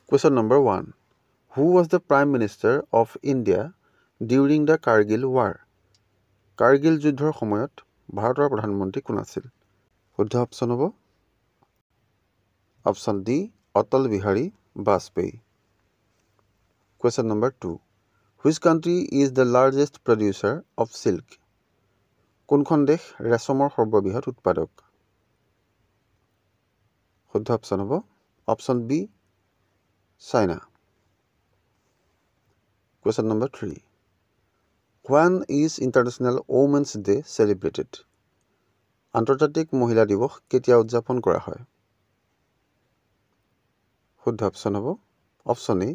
Question number 1. Who was the Prime Minister of India during the Kargil War? Kargil যুদ্ধৰ সময়ত ভাৰতৰ প্ৰধানমন্ত্ৰী কোন আছিল? শুদ্ধ অপশ্যন হ'ব option D Atal Bihari Vajpayee. Question number 2. Which country is the largest producer of silk? কোনখন দেশ ৰেচমৰ সৰ্ববৃহৎ উৎপাদক? শুদ্ধ অপশ্যন হ'ব option B China. Question number 3. When is International Women's Day celebrated? আন্তৰ্জাতিক মহিলা দিৱস কেতিয়া উদযাপন কৰা হয়? শুদ্ধ অপশ্যন হ'ব option A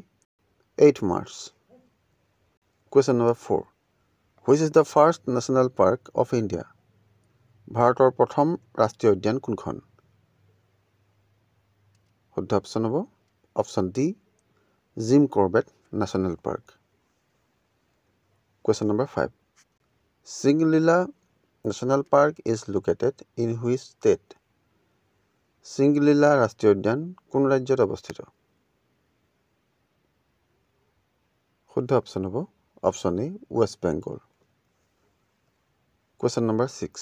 8 March. Question number 4. Which is the first national park of India? ভাৰতৰ প্ৰথম ৰাষ্ট্ৰীয় উদ্যান কোনখন? শুদ্ধ অপশ্যন হ'ব option D Jim Corbett national park. Question number 5. Singlila National Park is located in which state? Singlila ৰাষ্ট্ৰীয় উদ্যান কোন ৰাজ্যত অৱস্থিত? শুদ্ধ অপশ্যন হ'ব option A West Bengal. Question number 6.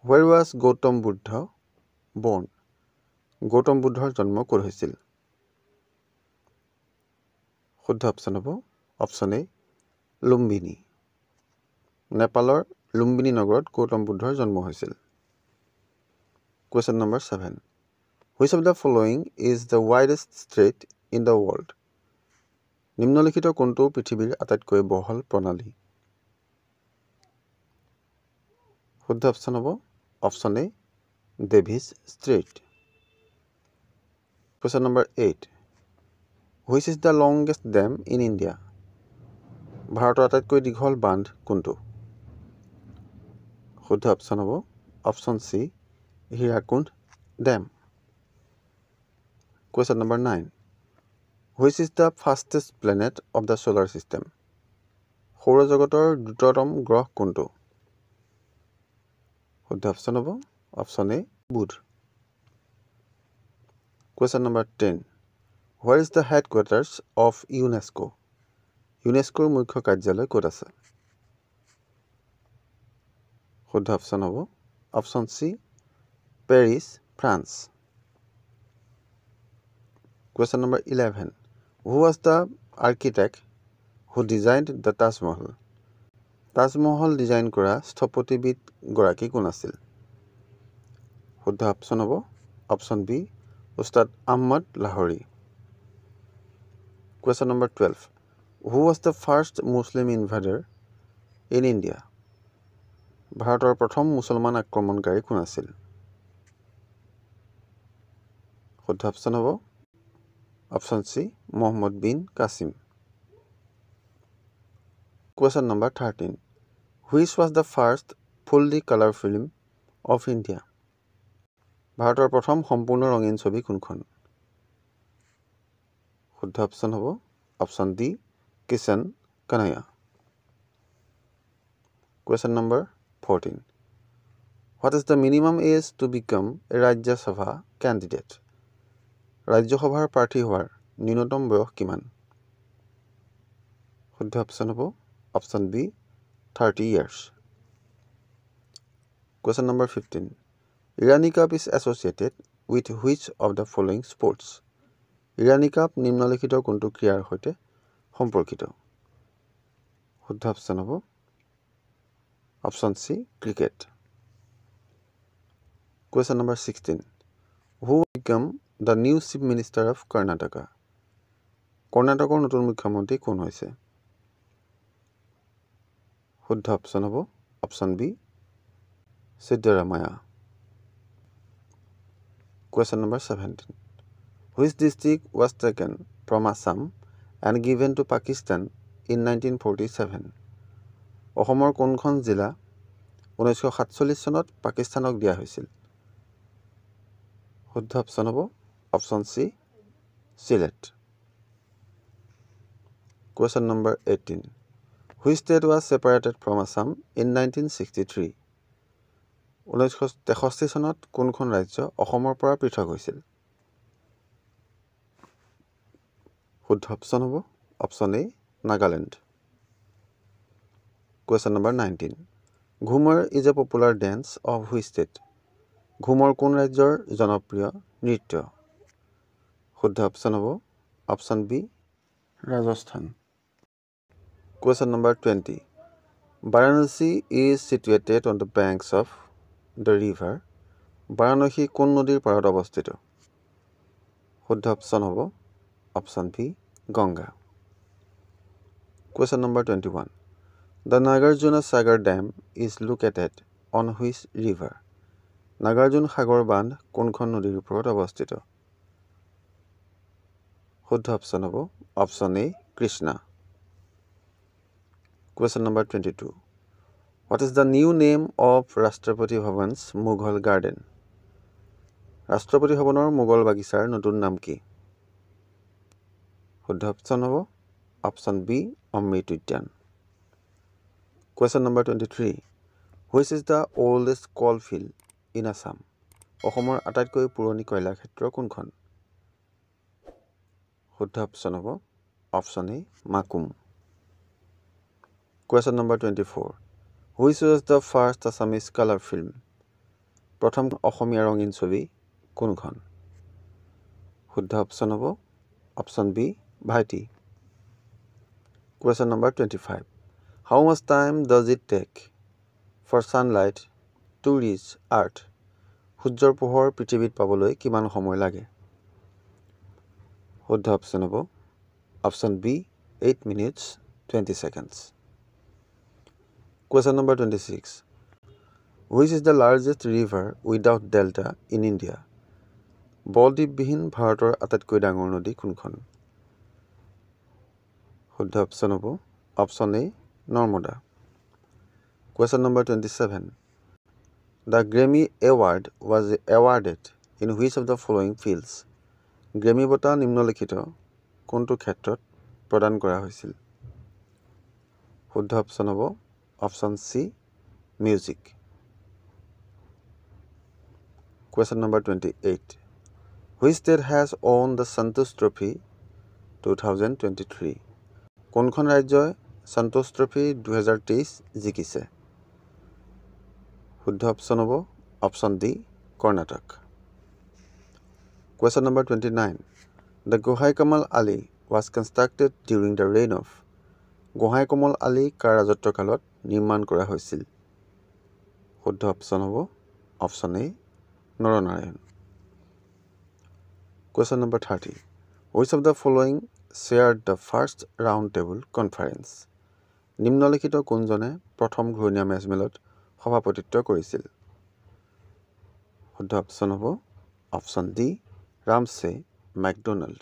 Where was Gautam Buddha born? Gautam বুদ্ধৰ জন্ম ক'ত হৈছিল? শুদ্ধ অপশ্যন হ'ব অপশ্যন এ লুম্বিনী। নেপালৰ লুম্বিনী নগৰত গৌতম বুদ্ধৰ জন্ম হৈছিল। Question number 7. Which of the following is the widest strait in the world? নিম্নলিখিত কোনটো পৃথিৱীৰ আটাইতকৈ বহল প্ৰণালী? শুদ্ধ অপশ্যন হ'ব option A Davis Strait. Question number 8. Which is the longest dam in India? ভাৰতৰ আটাইতকৈ দীঘল বান্ধ কোনটো? শুদ্ধ অপশ্যন হ'ব option C Hirakud dam. Question number 9. Which is the fastest planet of the solar system? সৌৰজগতৰ দ্ৰুততম গ্ৰহ কোনটো? শুদ্ধ অপশ্যন হ'ব অপশ্যন এ বুধ। Question number 10. Where is the headquarters of UNESCO? ইউনেস্কোৰ মুখ্য কাৰ্যালয় ক'ত আছে? শুদ্ধ অপশ্যন হ'ব option C Paris France. Question number 11. Who was the architect who designed the Taj Mahal? Taj Mahal design কৰা স্থপতিবিদ গৰাকী কোন আছিল? শুদ্ধ অপশ্যন হ'ব অপশ্যন বি উস্তাদ Ahmad লাহোৰী। Question number 12. Who was the first Muslim invader in India? ভাৰতৰ প্ৰথম মুছলমান আক্ৰমণকাৰী কোন আছিল? শুদ্ধ অপশ্যন হ'ব option C Muhammad bin Qasim. Question number 13. Which was the first fully color film of India? ভাৰতৰ প্ৰথম সম্পূৰ্ণ ৰঙীন ছবি কোনখন? শুদ্ধ অপশ্যন হ'ব option D Kishan Kanaya. Question number 14. What is the minimum age to become a Rajya Sabha candidate? ৰাজ্যসভাৰ প্ৰাৰ্থী হোৱাৰ ন্যূনতম বয়স কিমান? শুদ্ধ অপশ্যন হ'ব option B 30 years. Question number 15. Irani Cup is associated with which of the following sports? Irani Cup নিম্নলিখিত কোনটো ক্ৰীড়াৰ সৈতে সম্পৰ্কিত? শুদ্ধ অপশ্যন হ'ব option C cricket. Question number 16. Who became the new chief minister of Karnataka? কৰ্ণাটকৰ নতুন মুখ্যমন্ত্ৰী কোন হৈছে? শুদ্ধ অপশ্যন হ'ব option B সিদ্ধৰামায়া। Question number 17. Which district was taken from Assam and given to Pakistan in 1947? অসমৰ কোনখন জিলা 1947 চনত পাকিস্তানক দিয়া হৈছিল? শুদ্ধ অপশ্যন হ'ব option C Sylhet. Question number 18. Which state was separated from Assam in 1963? 1963 চনত কোনখন ৰাজ্য অসমৰ পৰা পৃথক হৈছিল? শুদ্ধ অপশ্যন হ'ব option A Nagaland. Question number 19. Ghumar is a popular dance of which state? ঘুমৰ কোন ৰাজ্যৰ জনপ্ৰিয় নৃত্য? শুদ্ধ অপশ্যন হ'ব option B Rajasthan. Question number 20. Varanasi is situated on the banks of the river. Varanasi কোন নদীৰ পাৰত অৱস্থিত? শুদ্ধ অপশ্যন হ'ব option B Ganga. Question number 21. The Nagarjuna Sagar Dam is located on which river? Nagarjuna Sagar বান্ধ কোনখন নদীৰ ওপৰত অৱস্থিত? শুদ্ধ অপশ্যন হ'ব option A Krishna. Question number 22. What is the new name of Rashtrapati Bhavan's Mughal Garden? ৰাষ্ট্ৰপতি ভৱনৰ মোগল বাগিচাৰ নতুন নাম কি? শুদ্ধ অপশ্যন হ'ব অপশ্যন বি অমৃত উদ্যান। Question number 23. Which is the oldest coal field in Assam? অসমৰ আটাইতকৈ পুৰণি কয়লা ক্ষেত্ৰ কোনখন? শুদ্ধ অপশ্যন হ'ব option A Makum. Question number 24. Which was the first Assamese color film? প্ৰথম অসমীয়া ৰঙীন ছবি কোনখন? শুদ্ধ অপশ্যন হ'ব অপশ্যন বি ভাইটি। Question number 25. How much time does it take for sunlight to reach Earth? সূৰ্যৰ পোহৰ পৃথিৱীত পাবলৈ কিমান সময় লাগে? শুদ্ধ অপশ্যন হ'ব option B 8 minutes 20 seconds. Question number 26. Which is the largest river without delta in India? বলদ্বীপবিহীন ভাৰতৰ আটাইতকৈ ডাঙৰ নদী কোনখন? শুদ্ধ অপশ্যন হ'ব option A Narmada. Question number 27. The Grammy Award was awarded in which of the following fields? Grammy বঁটা নিম্নলিখিত কোনটো ক্ষেত্ৰত প্ৰদান কৰা হৈছিল? শুদ্ধ অপশ্যন হ'ব option C music. Question number 28. Which state has won the Santosh Trophy 2023? কোনখন ৰাজ্যই সন্তোষ ট্ৰফী 2023 জিকিছে? শুদ্ধ অপশ্যন হ'ব option D Karnataka. Question number 29. The Gohai Kamal Ali was constructed during the reign of? Gohain Kamal Ali কাৰ ৰাজত্বকালত নিৰ্মাণ কৰা হৈছিল? শুদ্ধ অপশ্যন হ'ব option A Naranarayan. Question number 30. Which of the following shared the first round table conference? নিম্নলিখিত কোনজনে প্ৰথম ঘূৰণীয়া মেজমেলত সভাপতিত্ব কৰিছিল? শুদ্ধ অপশ্যন হ'ব অপশ্যন ডি ৰামছে মেকডোনাল্ড।